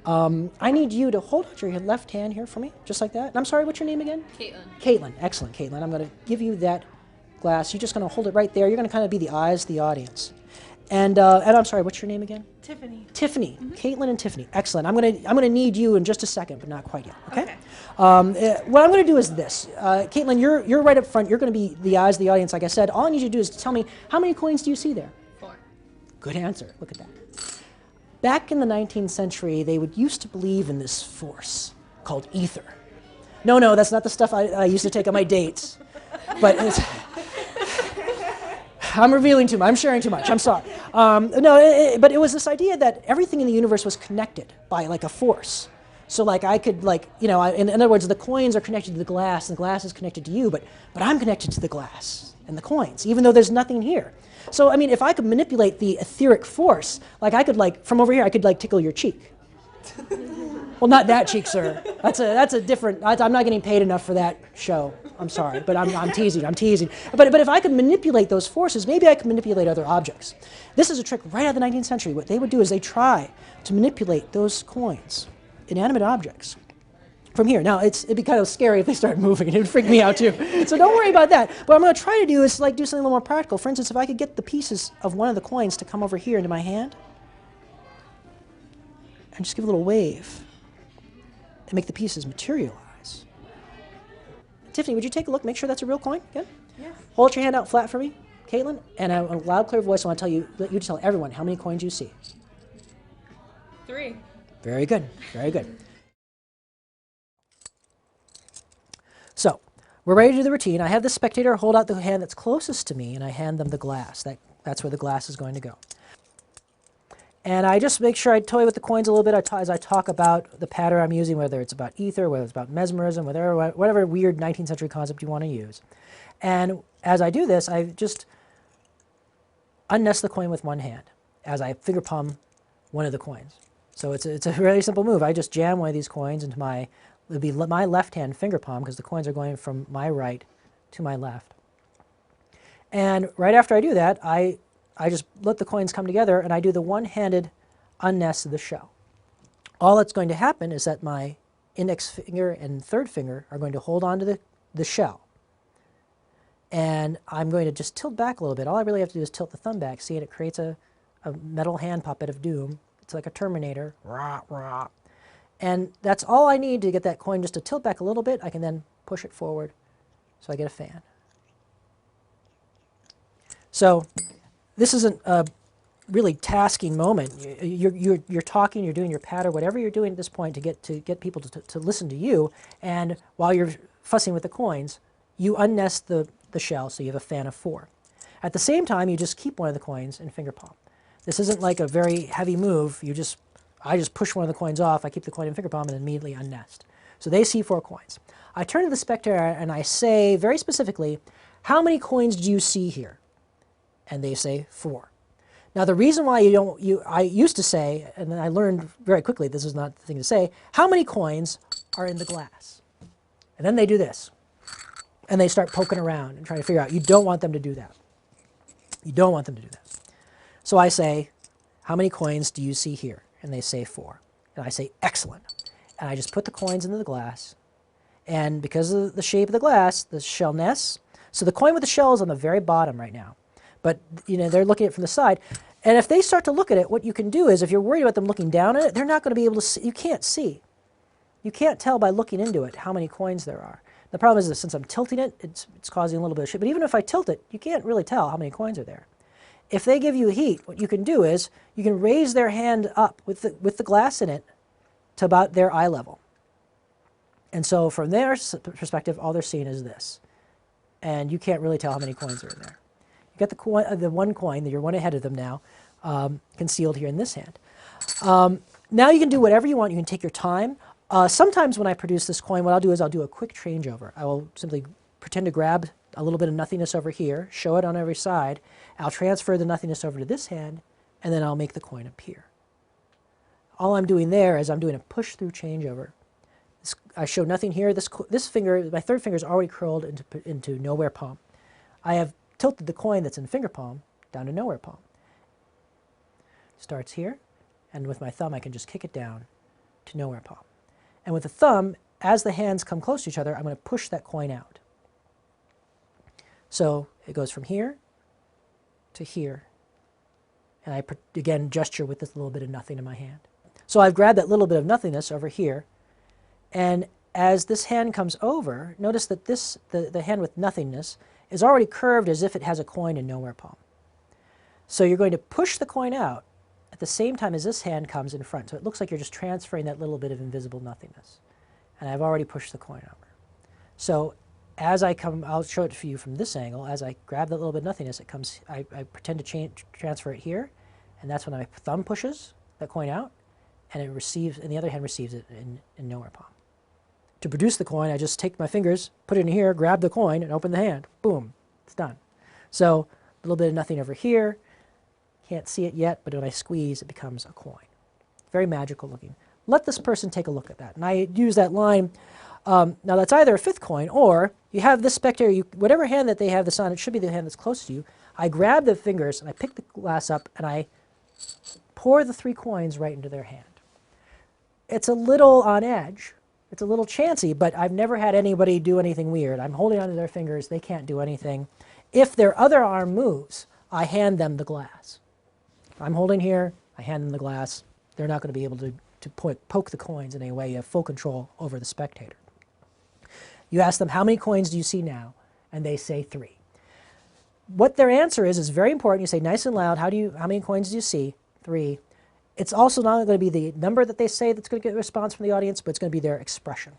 I need you to hold out your left hand here for me, just like that. And I'm sorry, what's your name again? Caitlin. Caitlin. Excellent, Caitlin. I'm going to give you that glass. You're just going to hold it right there. You're going to kind of be the eyes of the audience. And I'm sorry, what's your name again? Tiffany. Tiffany. Caitlin and Tiffany. Excellent. I'm gonna need you in just a second, but not quite yet. Okay. Okay. What I'm gonna do is this. Caitlin, you're right up front. You're gonna be the eyes of the audience. Like I said, all I need you to do is tell me how many coins do you see there? 4. Good answer. Look at that. Back in the 19th century, they used to believe in this force called ether. No, that's not the stuff I used to take on my dates. But I'm revealing too much. I'm sharing too much. I'm sorry. But it was this idea that everything in the universe was connected by like a force. So like I could in other words, the coins are connected to the glass, and the glass is connected to you, but I'm connected to the glass and the coins, even though there's nothing here. So I mean, if I could manipulate the etheric force, like I could from over here, I could tickle your cheek. Well, not that cheek, sir. That's a different. I'm not getting paid enough for that show. I'm sorry, but I'm teasing. I'm teasing. But if I could manipulate those forces, maybe I could manipulate other objects. This is a trick right out of the 19th century. What they would do is they try to manipulate those coins, inanimate objects, from here. Now it'd be kind of scary if they start moving. It would freak me out too. So don't worry about that. What I'm going to try to do is do something a little more practical. For instance, if I could get the pieces of one of the coins to come over here into my hand, and just give a little wave, and make the pieces materialize. Tiffany, would you take a look, make sure that's a real coin again? Yes. Hold your hand out flat for me, Caitlin, and in a loud, clear voice, I want to let you tell everyone how many coins you see. 3. Very good, very good. So, we're ready to do the routine. I have the spectator hold out the hand that's closest to me, and I hand them the glass. That's where the glass is going to go. And I just make sure I toy with the coins a little bit as I talk about the pattern I'm using, whether it's about ether, whether it's about mesmerism, whatever weird 19th century concept you want to use. And as I do this, I just unnest the coin with one hand as I finger palm one of the coins. So it's a really simple move. I just jam one of these coins into my left hand finger palm, because the coins are going from my right to my left. And right after I do that, I just let the coins come together, and I do the one-handed unnest of the shell. All that's going to happen is that my index finger and third finger are going to hold on to the shell. And I'm going to just tilt back a little bit. All I really have to do is tilt the thumb back. See, and it creates a metal hand puppet of doom. It's like a Terminator. Rah, rah. And that's all I need to get that coin just to tilt back a little bit. I can then push it forward so I get a fan. So this isn't a really tasking moment. You're talking, you're doing your patter, whatever you're doing at this point to get people to listen to you. And while you're fussing with the coins, you unnest the shell, so you have a fan of 4. At the same time, you just keep one of the coins in finger palm. This isn't like a very heavy move. I just push one of the coins off, I keep the coin in finger palm, and immediately unnest. So they see 4 coins. I turn to the spectator and I say very specifically, how many coins do you see here? And they say 4. Now the reason why I used to say, and then I learned very quickly this is not the thing to say, how many coins are in the glass? And then they do this. And they start poking around and trying to figure out. You don't want them to do that. You don't want them to do that. So I say, how many coins do you see here? And they say 4. And I say, excellent. And I just put the coins into the glass. And because of the shape of the glass, the shell nests. So the coin with the shell is on the very bottom right now. But they're looking at it from the side. And if they start to look at it, what you can do is, if you're worried about them looking down at it, they're not going to be able to see. You can't see. You can't tell by looking into it how many coins there are. The problem is that since I'm tilting it, it's causing a little bit of shit. But even if I tilt it, you can't really tell how many coins are there. If they give you heat, what you can do is you can raise their hand up with the glass in it to about their eye level. And so from their perspective, all they're seeing is this. And you can't really tell how many coins are in there. You got the one coin, you're one ahead of them now, concealed here in this hand. Now you can do whatever you want. You can take your time. Sometimes when I produce this coin, what I'll do is I'll do a quick changeover. I will simply pretend to grab a little bit of nothingness over here, show it on every side. I'll transfer the nothingness over to this hand, and then I'll make the coin appear. All I'm doing there is I'm doing a push-through changeover. I show nothing here. This finger, my third finger, is already curled into nowhere palm. I have tilted the coin that's in finger palm down to nowhere palm. Starts here, and with my thumb I can just kick it down to nowhere palm. And with the thumb, as the hands come close to each other, I'm going to push that coin out. So it goes from here to here. And I, again, gesture with this little bit of nothing in my hand. So I've grabbed that little bit of nothingness over here. And as this hand comes over, notice that the hand with nothingness is already curved as if it has a coin in nowhere palm. So you're going to push the coin out at the same time as this hand comes in front. So it looks like you're just transferring that little bit of invisible nothingness. And I've already pushed the coin over. So as I come, I'll show it for you from this angle. As I grab that little bit of nothingness, it comes, I pretend to transfer it here. And that's when my thumb pushes that coin out, and it receives, and the other hand receives it in nowhere palm. To produce the coin, I just take my fingers, put it in here, grab the coin, and open the hand. Boom, it's done. So a little bit of nothing over here. Can't see it yet, but when I squeeze, it becomes a coin. Very magical looking. Let this person take a look at that. And I use that line. Now that's either a fifth coin, or you have this spectator, whatever hand that they have this on, it should be the hand that's close to you. I grab the fingers, and I pick the glass up, and I pour the 3 coins right into their hand. It's a little on edge. It's a little chancy, but I've never had anybody do anything weird. I'm holding onto their fingers. They can't do anything. If their other arm moves, I hand them the glass. If I'm holding here, I hand them the glass. They're not going to be able to poke the coins in any way. You have full control over the spectator. You ask them, how many coins do you see now? And they say 3. What their answer is very important. You say nice and loud, how many coins do you see? 3. It's also not going to be the number that they say that's going to get a response from the audience, but it's going to be their expression.